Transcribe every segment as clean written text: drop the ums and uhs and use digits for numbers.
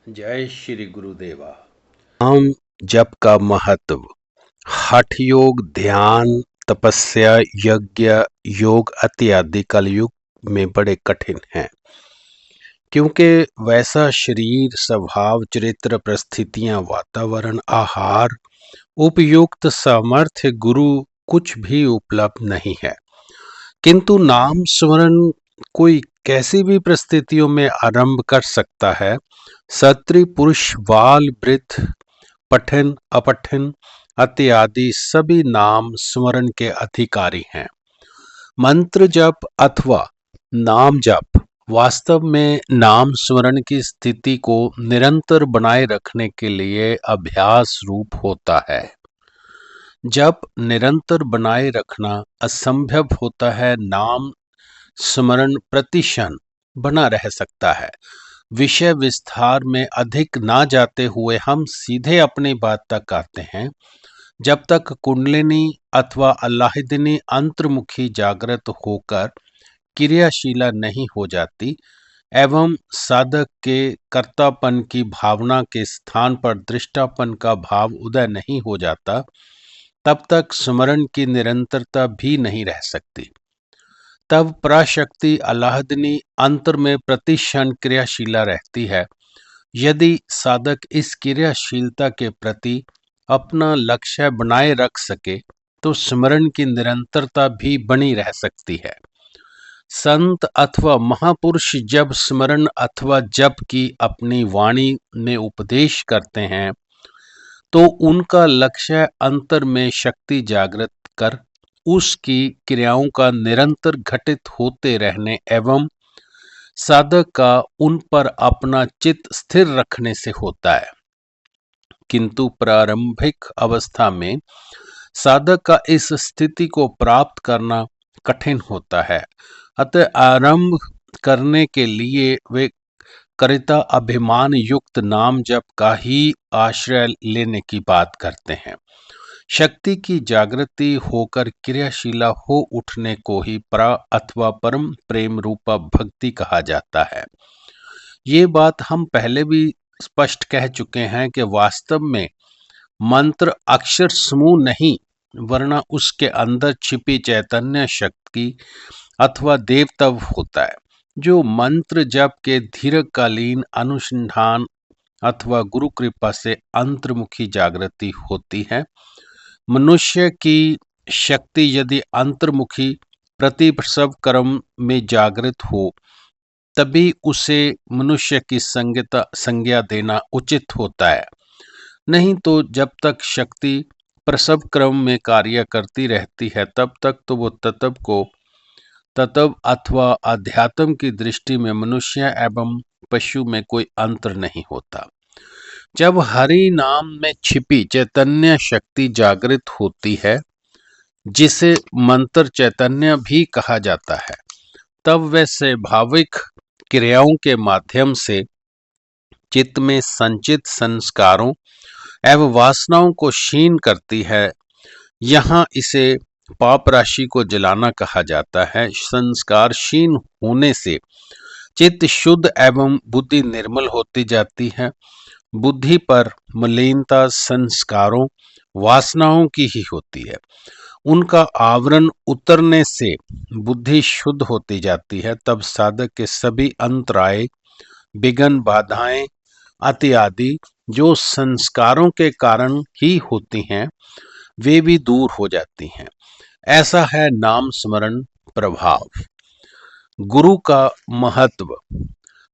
जय श्री गुरुदेवा। नाम जप का महत्व। हठ योग, ध्यान, तपस्या, यज्ञ, योग इत्यादि कलयुग में बड़े कठिन हैं, क्योंकि वैसा शरीर, स्वभाव, चरित्र, परिस्थितियां, वातावरण, आहार, उपयुक्त सामर्थ्य, गुरु कुछ भी उपलब्ध नहीं है। किंतु नाम स्मरण कोई कैसी भी परिस्थितियों में आरंभ कर सकता है। स्त्री, पुरुष, बाल, वृद्ध, पठन, अपठन इत्यादि सभी नाम स्मरण के अधिकारी हैं। मंत्र जप अथवा नाम जप वास्तव में नाम स्मरण की स्थिति को निरंतर बनाए रखने के लिए अभ्यास रूप होता है। जब निरंतर बनाए रखना असंभव होता है, नाम स्मरण प्रतिक्षण बना रह सकता है। विषय विस्तार में अधिक ना जाते हुए हम सीधे अपनी बात तक आते हैं। जब तक कुंडलिनी अथवा अल्लाहिदिनी अंतर्मुखी जागृत होकर क्रियाशीला नहीं हो जाती एवं साधक के कर्तापन की भावना के स्थान पर दृष्टापन का भाव उदय नहीं हो जाता, तब तक स्मरण की निरंतरता भी नहीं रह सकती। तब पराशक्ति अल्लाहदिनी अंतर में प्रतिक्षण क्रियाशीला रहती है। यदि साधक इस क्रियाशीलता के प्रति अपना लक्ष्य बनाए रख सके तो स्मरण की निरंतरता भी बनी रह सकती है। संत अथवा महापुरुष जब स्मरण अथवा जप की अपनी वाणी में उपदेश करते हैं तो उनका लक्ष्य अंतर में शक्ति जागृत कर उसकी क्रियाओं का निरंतर घटित होते रहने एवं साधक का उन पर अपना चित्त स्थिर रखने से होता है। किंतु प्रारंभिक अवस्था में साधक का इस स्थिति को प्राप्त करना कठिन होता है। अतः आरंभ करने के लिए वे कर्ता अभिमान युक्त नाम जप का ही आश्रय लेने की बात करते हैं। शक्ति की जागृति होकर क्रियाशीला हो उठने को ही परा अथवा परम प्रेम रूपा भक्ति कहा जाता है। ये बात हम पहले भी स्पष्ट कह चुके हैं कि वास्तव में मंत्र अक्षर समूह नहीं, वरना उसके अंदर छिपी चैतन्य शक्ति अथवा देवत्व होता है, जो मंत्र जप के दीर्घकालीन अनुसंधान अथवा गुरु कृपा से अंतर्मुखी जागृति होती है। मनुष्य की शक्ति यदि अंतर्मुखी प्रतिप्रसव कर्म में जागृत हो तभी उसे मनुष्य की संज्ञा देना उचित होता है। नहीं तो जब तक शक्ति प्रसव क्रम में कार्य करती रहती है तब तक तो वो तत्व अथवा अध्यात्म की दृष्टि में मनुष्य एवं पशु में कोई अंतर नहीं होता। जब हरि नाम में छिपी चैतन्य शक्ति जागृत होती है, जिसे मंत्र चैतन्य भी कहा जाता है, तब वह स्वाभाविक क्रियाओं के माध्यम से चित्त में संचित संस्कारों एवं वासनाओं को क्षीण करती है। यहाँ इसे पाप राशि को जलाना कहा जाता है। संस्कार क्षीण होने से चित्त शुद्ध एवं बुद्धि निर्मल होती जाती है। बुद्धि पर मलिनता संस्कारों वासनाओं की ही होती है। उनका आवरण उतरने से बुद्धि शुद्ध होती जाती है। तब साधक के सभी अंतराय, विघ्न, बाधाएं इत्यादि जो संस्कारों के कारण ही होती हैं, वे भी दूर हो जाती हैं। ऐसा है नाम स्मरण प्रभाव। गुरु का महत्व।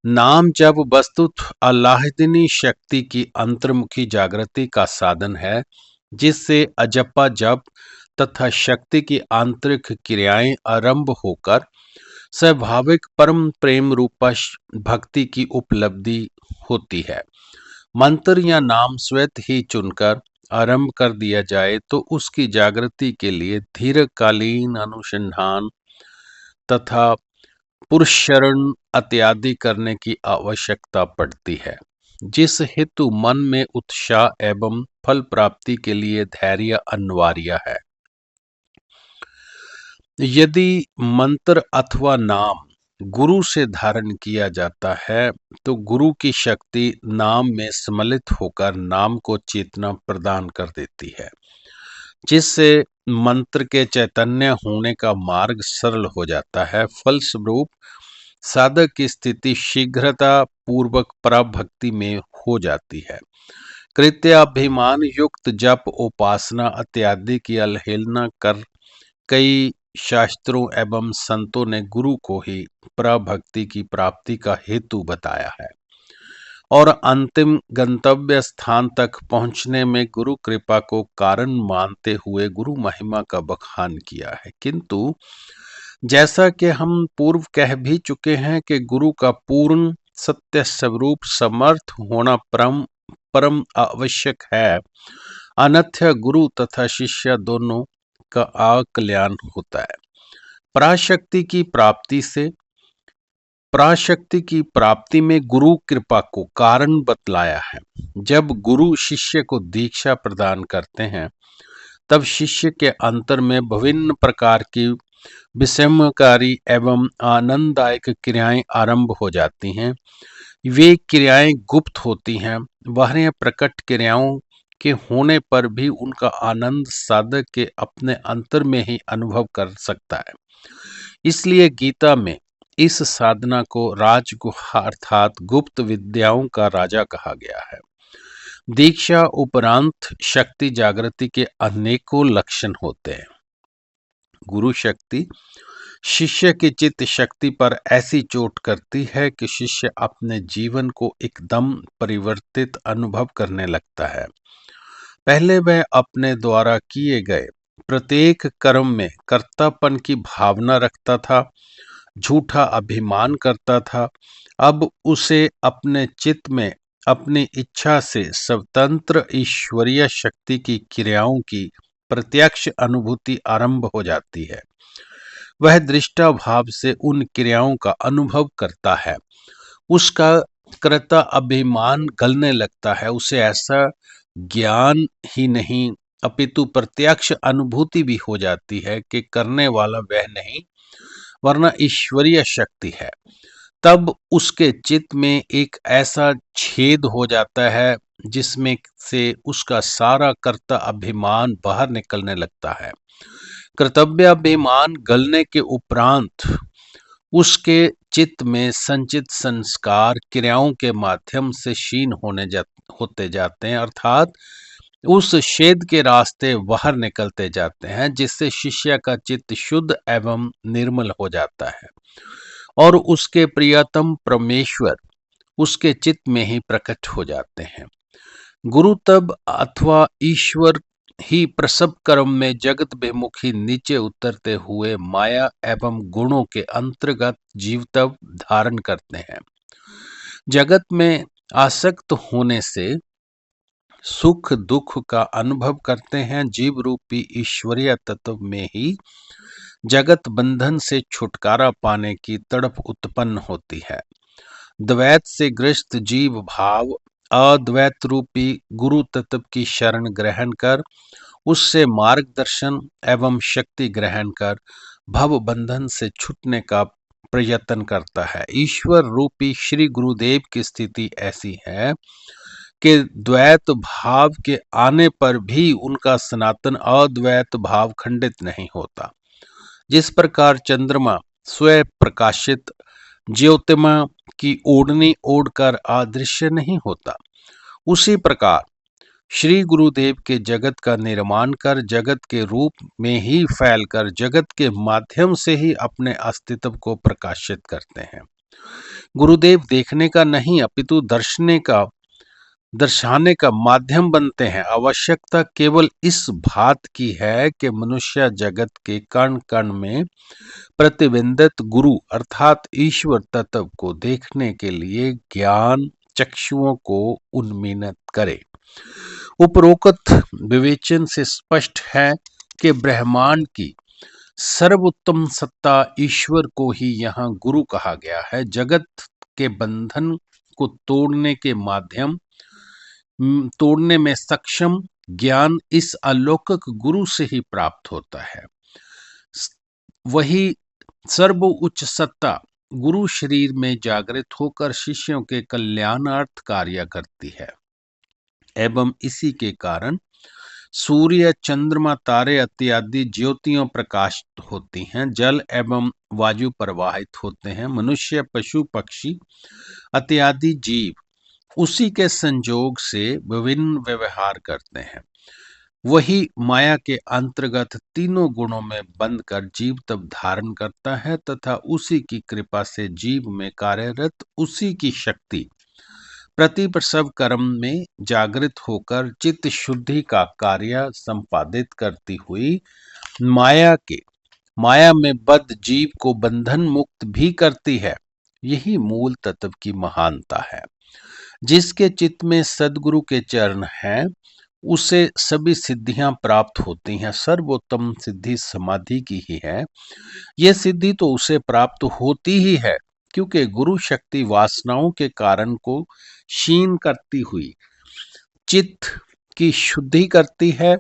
नाम जब वस्तुत अल्लाहदिनी शक्ति की अंतर्मुखी जागृति का साधन है, जिससे अजपा जप तथा शक्ति की आंतरिक क्रियाएं आरंभ होकर स्वाभाविक परम प्रेम रूपा भक्ति की उपलब्धि होती है। मंत्र या नाम स्वयं ही चुनकर आरंभ कर दिया जाए तो उसकी जागृति के लिए दीर्घकालीन अनुसंधान तथा पुरुष शरण इत्यादि करने की आवश्यकता पड़ती है, जिस हेतु मन में उत्साह एवं फल प्राप्ति के लिए धैर्य अनिवार्य है। यदि मंत्र अथवा नाम गुरु से धारण किया जाता है तो गुरु की शक्ति नाम में सम्मिलित होकर नाम को चेतना प्रदान कर देती है, जिससे मंत्र के चैतन्य होने का मार्ग सरल हो जाता है। फलस्वरूप साधक की स्थिति शीघ्रता पूर्वक पराभक्ति में हो जाती है। कृत्याभिमान युक्त जप, उपासना इत्यादि की अवहेलना कर कई शास्त्रों एवं संतों ने गुरु को ही पराभक्ति की प्राप्ति का हेतु बताया है और अंतिम गंतव्य स्थान तक पहुंचने में गुरु कृपा को कारण मानते हुए गुरु महिमा का बखान किया है। किंतु जैसा कि हम पूर्व कह भी चुके हैं कि गुरु का पूर्ण सत्य स्वरूप समर्थ होना परम परम आवश्यक है, अन्यथा गुरु तथा शिष्य दोनों का अकल्याण होता है। पराशक्ति की प्राप्ति में गुरु कृपा को कारण बतलाया है। जब गुरु शिष्य को दीक्षा प्रदान करते हैं तब शिष्य के अंतर में विभिन्न प्रकार की विषमकारी एवं आनंददायक क्रियाएं आरंभ हो जाती हैं। वे क्रियाएं गुप्त होती हैं, बाहरी प्रकट क्रियाओं के होने पर भी उनका आनंद साधक के अपने अंतर में ही अनुभव कर सकता है। इसलिए गीता में इस साधना को राजगुहा अर्थात गुप्त विद्याओं का राजा कहा गया है। दीक्षा उपरांत शक्ति जागृति के अनेकों लक्षण होते हैं। गुरु शक्ति शिष्य की चित्त शक्ति पर ऐसी चोट करती है कि शिष्य अपने जीवन को एकदम परिवर्तित अनुभव करने लगता है। पहले वह अपने द्वारा किए गए प्रत्येक कर्म में कर्तापन की भावना रखता था, झूठा अभिमान करता था। अब उसे अपने चित्त में अपनी इच्छा से स्वतंत्र ईश्वरीय शक्ति की क्रियाओं की प्रत्यक्ष अनुभूति आरंभ हो जाती है। वह दृष्टा भाव से उन क्रियाओं का अनुभव करता है। उसका कर्ता अभिमान गलने लगता है। उसे ऐसा ज्ञान ही नहीं अपितु प्रत्यक्ष अनुभूति भी हो जाती है कि करने वाला वह नहीं वरना ईश्वरीय शक्ति है। तब उसके चित्त में एक ऐसा छेद हो जाता है जिसमें से उसका सारा कर्ता अभिमान बाहर निकलने लगता है। कर्तव्याभिमान गलने के उपरांत उसके चित्त में संचित संस्कार क्रियाओं के माध्यम से क्षीण होते जाते हैं, अर्थात उस छेद के रास्ते बाहर निकलते जाते हैं, जिससे शिष्य का चित्त शुद्ध एवं निर्मल हो जाता है और उसके प्रियतम परमेश्वर उसके चित्त में ही प्रकट हो जाते हैं। गुरु तब अथवा ईश्वर ही प्रसव कर्म में जगत बेमुखी नीचे उतरते हुए माया एवं गुणों के अंतर्गत जीवत्व धारण करते हैं। जगत में आसक्त होने से सुख दुख का अनुभव करते हैं। जीव रूपी ईश्वरीय तत्व में ही जगत बंधन से छुटकारा पाने की तड़प उत्पन्न होती है। द्वैत से ग्रस्त जीव भाव अद्वैत रूपी गुरु तत्व की शरण ग्रहण कर उससे मार्गदर्शन एवं शक्ति ग्रहण कर भव बंधन से छूटने का प्रयत्न करता है। ईश्वर रूपी श्री गुरुदेव की स्थिति ऐसी है कि द्वैत भाव के आने पर भी उनका सनातन अद्वैत भाव खंडित नहीं होता। जिस प्रकार चंद्रमा स्वयं प्रकाशित ज्योतिमा की ओढ़नी ओढ़कर अदृश्य नहीं होता, उसी प्रकार श्री गुरुदेव के जगत का निर्माण कर जगत के रूप में ही फैलकर जगत के माध्यम से ही अपने अस्तित्व को प्रकाशित करते हैं। गुरुदेव देखने का नहीं अपितु दर्शाने का माध्यम बनते हैं। आवश्यकता केवल इस बात की है कि मनुष्य जगत के कण कण में प्रतिबिंबित गुरु अर्थात ईश्वर तत्व को देखने के लिए ज्ञान चक्षुओं को उन्मीलित करे। उपरोक्त विवेचन से स्पष्ट है कि ब्रह्मांड की सर्वोत्तम सत्ता ईश्वर को ही यहाँ गुरु कहा गया है। जगत के बंधन को तोड़ने में सक्षम ज्ञान इस अलौकिक गुरु से ही प्राप्त होता है। वही सर्वोच्च सत्ता गुरु शरीर में जागृत होकर शिष्यों के कल्याणार्थ कार्य करती है एवं इसी के कारण सूर्य, चंद्रमा, तारे इत्यादि ज्योतियों प्रकाशित होती हैं, जल एवं वायु प्रवाहित होते हैं, मनुष्य, पशु, पक्षी इत्यादि जीव उसी के संयोग से विभिन्न व्यवहार करते हैं। वही माया के अंतर्गत तीनों गुणों में बंध कर जीव तब धारण करता है तथा उसी की कृपा से जीव में कार्यरत उसी की शक्ति प्रतिप्रसव कर्म में जागृत होकर चित्त शुद्धि का कार्य संपादित करती हुई माया में बद्ध जीव को बंधन मुक्त भी करती है। यही मूल तत्व की महानता है। जिसके चित्त में सद्गुरु के चरण हैं, उसे सभी सिद्धियां प्राप्त होती हैं। सर्वोत्तम सिद्धि समाधि की ही है। यह सिद्धि तो उसे प्राप्त होती ही है, क्योंकि गुरु शक्ति वासनाओं के कारण को क्षीण करती हुई चित्त की शुद्धि करती है।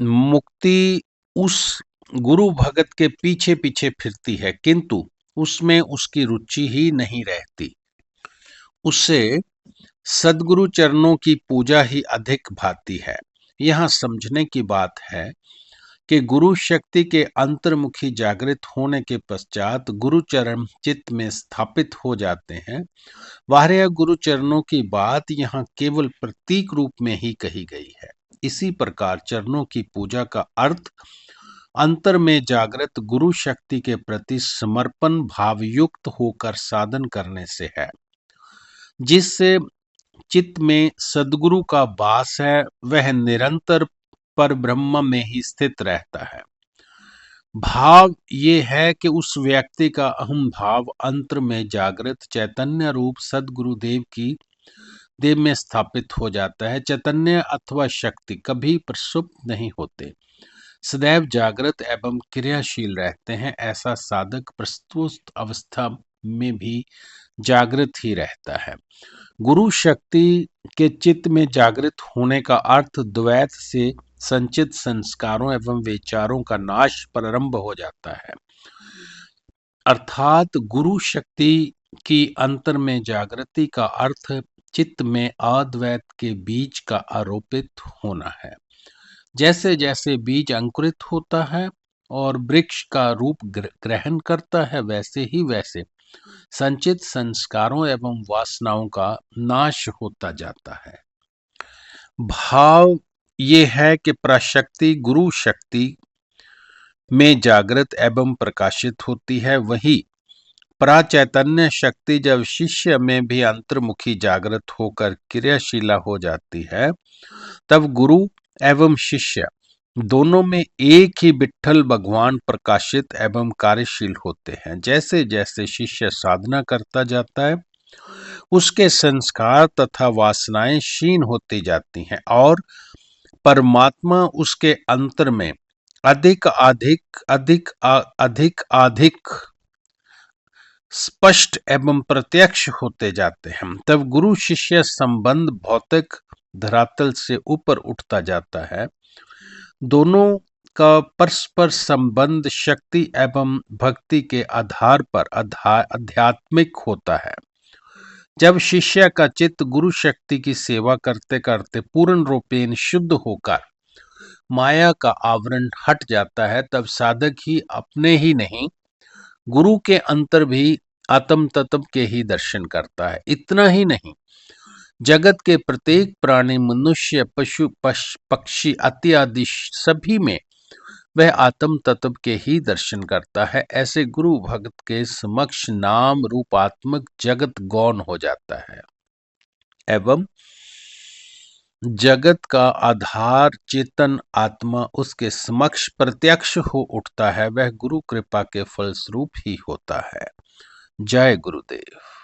मुक्ति उस गुरु भगत के पीछे पीछे फिरती है, किंतु उसमें उसकी रुचि ही नहीं रहती। उससे सद्गुरु चरणों की पूजा ही अधिक भाती है। यहाँ समझने की बात है कि गुरु शक्ति के अंतर्मुखी जागृत होने के पश्चात गुरु चरण चित्त में स्थापित हो जाते हैं। बाह्य गुरु चरणों की बात यहाँ केवल प्रतीक रूप में ही कही गई है। इसी प्रकार चरणों की पूजा का अर्थ अंतर में जागृत गुरु शक्ति के प्रति समर्पण भावयुक्त होकर साधन करने से है, जिससे चित्त में सद्गुरु का वास है। वह निरंतर पर ब्रह्म में ही स्थित रहता है। भाव ये है कि उस व्यक्ति का अहम भाव अंतर में जागृत चैतन्य रूप सद्गुरुदेव की देव में स्थापित हो जाता है। चैतन्य अथवा शक्ति कभी प्रसुप्त नहीं होते, सदैव जागृत एवं क्रियाशील रहते हैं। ऐसा साधक प्रस्तुत अवस्था में भी जागृत ही रहता है। गुरु शक्ति के चित्त में जागृत होने का अर्थ द्वैत से संचित संस्कारों एवं विचारों का नाश प्रारंभ हो जाता है। अर्थात गुरु शक्ति की अंतर में जागृति का अर्थ चित्त में अद्वैत के बीज का आरोपित होना है। जैसे जैसे बीज अंकुरित होता है और वृक्ष का रूप ग्रहण करता है, वैसे ही वैसे संचित संस्कारों एवं वासनाओं का नाश होता जाता है। भाव ये है कि पराशक्ति गुरु शक्ति में जागृत एवं प्रकाशित होती है। वही पराचैतन्य शक्ति जब शिष्य में भी अंतर्मुखी जागृत होकर क्रियाशीला हो जाती है, तब गुरु एवं शिष्य दोनों में एक ही विट्ठल भगवान प्रकाशित एवं कार्यशील होते हैं। जैसे जैसे शिष्य साधना करता जाता है, उसके संस्कार तथा वासनाएं क्षीण होती जाती हैं और परमात्मा उसके अंतर में अधिक अधिक स्पष्ट एवं प्रत्यक्ष होते जाते हैं। तब गुरु शिष्य संबंध भौतिक धरातल से ऊपर उठता जाता है। दोनों का परस्पर संबंध शक्ति एवं भक्ति के आधार पर आध्यात्मिक होता है। जब शिष्य का चित्त गुरु शक्ति की सेवा करते करते पूर्ण रूपेण शुद्ध होकर माया का आवरण हट जाता है, तब साधक ही अपने ही नहीं, गुरु के अंतर भी आत्म तत्व के ही दर्शन करता है। इतना ही नहीं, जगत के प्रत्येक प्राणी, मनुष्य, पशु, पक्षी इत्यादि सभी में वह आत्म तत्व के ही दर्शन करता है। ऐसे गुरु भक्त के समक्ष नाम रूपात्मक जगत गौण हो जाता है एवं जगत का आधार चेतन आत्मा उसके समक्ष प्रत्यक्ष हो उठता है। वह गुरु कृपा के फलस्वरूप ही होता है। जय गुरुदेव।